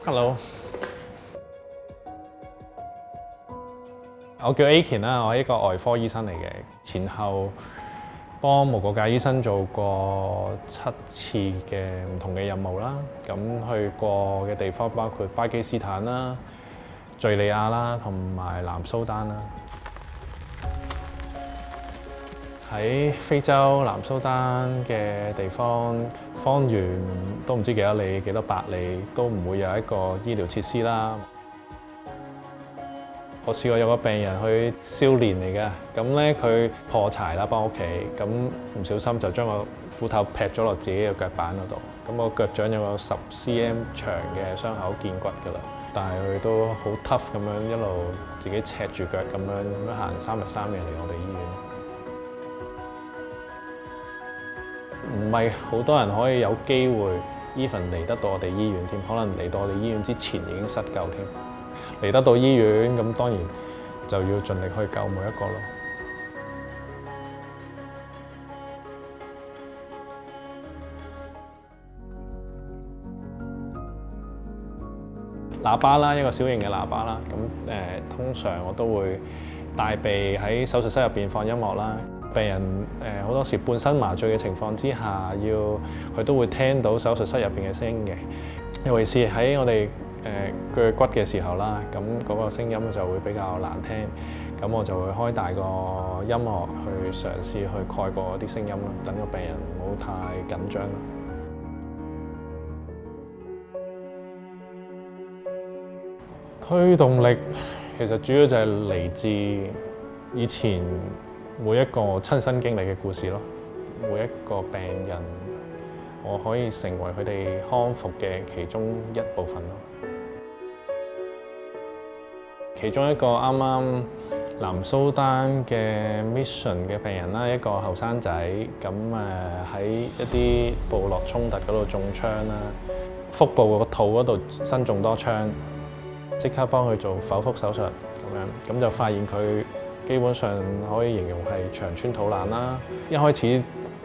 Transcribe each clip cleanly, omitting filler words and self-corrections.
Hello， 我叫 Aiken 啦，我係一個外科醫生嚟嘅，前後幫無國界醫生做過7次嘅唔同嘅任務啦。咁去過嘅地方包括巴基斯坦啦、敍利亞啦，同埋南蘇丹啦。喺非洲南蘇丹嘅地方，方圓都唔知幾多里、幾多百里，都唔會有一個醫療設施啦。我試過有個病人去少年嚟嘅，咁咧佢破柴啦，幫屋企，咁唔小心就將個斧頭劈咗落自己嘅腳板嗰度，咁個腳掌有個10 cm 長嘅傷口見骨㗎啦。但係佢都好 tough 咁樣一路自己赤住腳咁樣行3日3夜嚟我哋醫院。唔係好多人可以有機會 even 嚟得到我哋醫院添，可能嚟到我哋醫院之前已經失救添。嚟得到醫院咁當然就要盡力去救每一個咯。喇叭啦，一個小型嘅喇叭啦，咁通常我都會帶備喺手術室入邊放音樂啦。病人好多時半身麻醉嘅情況之下，佢都會聽到手術室入邊嘅聲嘅，尤其是喺我哋鋸骨嘅時候啦，咁嗰個聲音就會比較難聽，咁我就會開大個音樂去嘗試去蓋過啲聲音啦，等個病人唔好太緊張啦。推動力其實主要就係嚟自以前每一個親身經歷嘅故事咯，每一個病人我可以成為佢哋康復嘅其中一部分咯。其中一個啱啱南蘇丹嘅 mission 嘅病人啦，一個後生仔，咁喺一啲部落衝突嗰度中槍啦，腹部個肚嗰度身中多槍，即刻幫佢做剖腹手術咁樣，咁就發現佢基本上可以形容係腸穿肚爛啦。一開始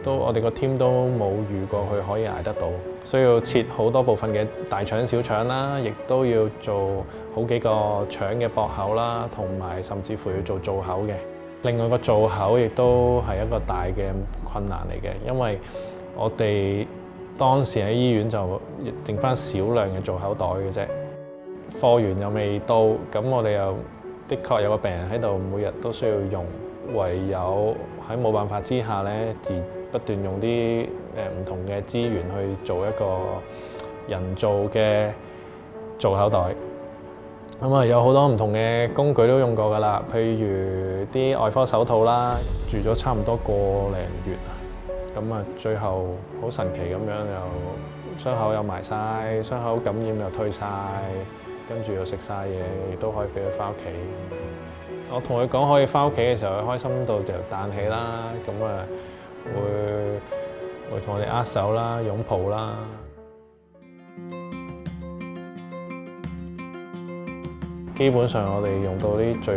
我哋個 team 都冇預過佢可以捱得到，需要切好多部分嘅大腸、小腸啦，亦都要做好幾個腸嘅駁口啦，同埋甚至乎要做造口嘅。另外個造口亦都係一個大嘅困難嚟嘅，因為我哋當時喺醫院就剩翻少量嘅造口袋嘅啫，貨源又未到，咁我哋又的確有個病人喺度，每日都需要用，唯有喺冇辦法之下咧，不斷用啲唔同嘅資源去做一個人造嘅造口袋。咁有好多唔同嘅工具都用過㗎啦，譬如啲外科手套啦，住咗差唔多個零月，咁最後好神奇咁樣又傷口又埋晒，傷口感染又退晒，跟住又食晒嘢，亦都可以俾佢返屋企。我同佢講可以返屋企嘅時候，佢開心到就彈起啦，咁會同我哋握手啦、擁抱啦。基本上我哋用到啲最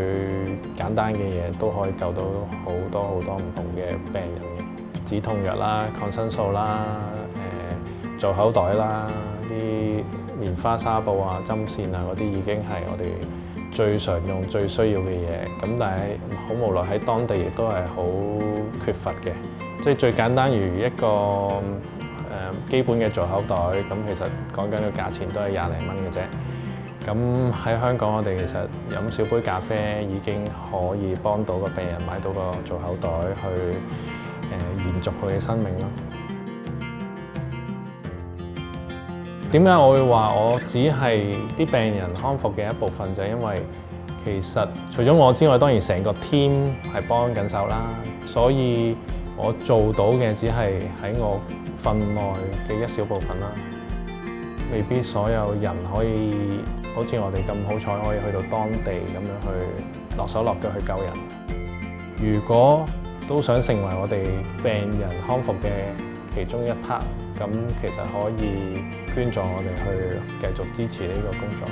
簡單嘅嘢，都可以救到好多唔同嘅病人嘅，止痛藥啦、抗生素啦、造口袋啦、啲棉花紗布啊、針線啊嗰啲已經係我哋最常用、最需要嘅嘢。咁但係好無奈喺當地亦都係好缺乏嘅。即係最簡單如一個基本嘅造口袋，咁其實講緊嘅價錢都係20零蚊嘅啫。咁喺香港，我哋其實飲少杯咖啡已經可以幫到個病人買到個造口袋去延續佢嘅生命咯。點解我會話我只係啲病人康復嘅一部分？就係因為其實除咗我之外，當然成個 team 係幫緊手啦，所以我做到嘅只係喺我份內嘅一小部分啦。未必所有人可以好似我哋咁好彩，可以去到當地咁樣去落手落腳去救人。如果都想成為我哋病人康復嘅其中一 part，咁其實可以捐助我哋去繼續支持呢個工作。